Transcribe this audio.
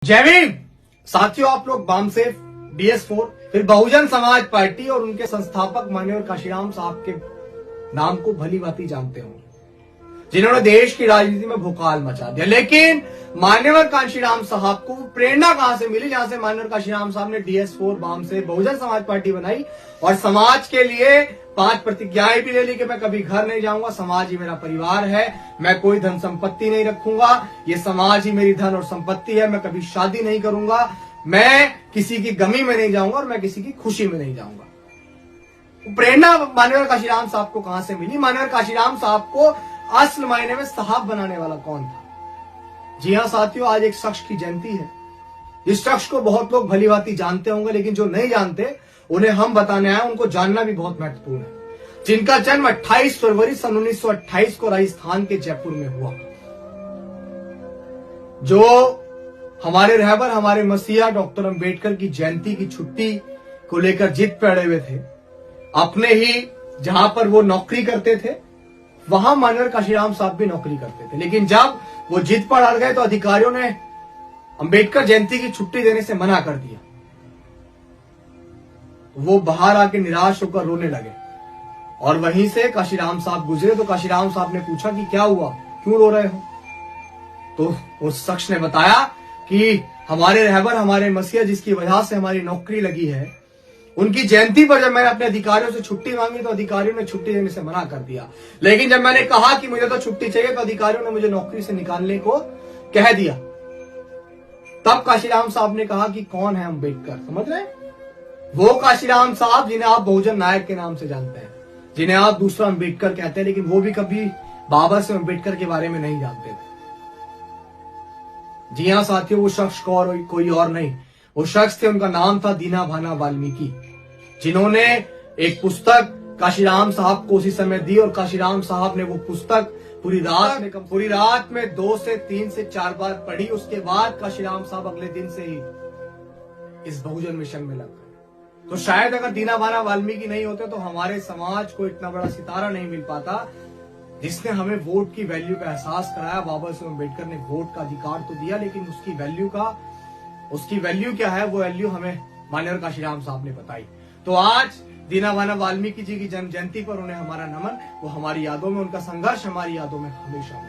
जय भीम साथियों, आप लोग बामसेफ, BS4, फिर बहुजन समाज पार्टी और उनके संस्थापक माननीय काशीराम साहब के नाम को भली भांति जानते हो, जिन्होंने देश की राजनीति में भूकाल मचा दिया। लेकिन मान्यवर काशीराम साहब को प्रेरणा कहां से मिली, जहां से मान्यवर काशीराम साहब ने DS4 बामसेफ बहुजन समाज पार्टी बनाई और समाज के लिए 5 प्रतिज्ञाएं भी ले ली कि मैं कभी घर नहीं जाऊंगा, समाज ही मेरा परिवार है, मैं कोई धन संपत्ति नहीं रखूंगा, ये समाज ही मेरी धन और संपत्ति है, मैं कभी शादी नहीं करूंगा, मैं किसी की गमी में नहीं जाऊंगा और मैं किसी की खुशी में नहीं जाऊंगा। प्रेरणा मान्यवर काशीराम साहब को कहां से मिली? मान्यवर काशीराम साहब को असल मायने में साहब बनाने वाला कौन था? जी हां साथियों, आज एक शख्स की जयंती है। इस शख्स को बहुत लोग भली भांति जानते होंगे, लेकिन जो नहीं जानते उन्हें हम बताने आए, उनको जानना भी बहुत महत्वपूर्ण है। जिनका जन्म 28 फरवरी सन 1928 को राजस्थान के जयपुर में हुआ, जो हमारे रहबर, हमारे मसीहा डॉक्टर अंबेडकर की जयंती की छुट्टी को लेकर जिद पे अड़े हुए थे। अपने ही जहां पर वो नौकरी करते थे वहां मान्यवर काशीराम साहब भी नौकरी करते थे, लेकिन जब वो जिद पर अड़ गए तो अधिकारियों ने अंबेडकर जयंती की छुट्टी देने से मना कर दिया। वो बाहर आके निराश होकर रोने लगे और वहीं से काशीराम साहब गुजरे तो काशीराम साहब ने पूछा कि क्या हुआ, क्यों रो रहे हो? तो उस शख्स ने बताया कि हमारे रहबर, हमारे मसीहा जिसकी वजह से हमारी नौकरी लगी है, उनकी जयंती पर जब मैंने अपने अधिकारियों से छुट्टी मांगी तो अधिकारियों ने छुट्टी देने से मना कर दिया। लेकिन जब मैंने कहा कि मुझे तो छुट्टी चाहिए तो अधिकारियों ने मुझे नौकरी से निकालने को कह दिया। तब काशीराम साहब ने कहा कि कौन है अंबेडकर, समझ रहे हैं? वो काशीराम साहब जिन्हें आप बहुजन नायक के नाम से जानते हैं, जिन्हें आप दूसरा अंबेडकर कहते हैं, लेकिन वो भी कभी बाबा से अंबेडकर के बारे में नहीं जानते थे। जी हां साथियों, वो शख्स कोई और नहीं, वो शख्स थे, उनका नाम था दीना भाना वाल्मीकि, जिन्होंने एक पुस्तक काशीराम साहब को उसी समय दी और काशीराम साहब ने वो पुस्तक पूरी रात में 2 से 3 से 4 बार पढ़ी। उसके बाद काशीराम साहब अगले दिन से ही इस बहुजन मिशन में लग गए। तो शायद अगर दीना भाना वाल्मीकि नहीं होते तो हमारे समाज को इतना बड़ा सितारा नहीं मिल पाता, जिसने हमें वोट की वैल्यू का एहसास कराया। बाबा साहब अम्बेडकर ने वोट का अधिकार तो दिया, लेकिन उसकी वैल्यू क्या है, वो वैल्यू हमें मान्यवर काशीराम साहब ने बताई। तो आज दीना भाना वाल्मीकि जी की जन्म जयंती पर उन्हें हमारा नमन। वो हमारी यादों में, उनका संघर्ष हमारी यादों में हमेशा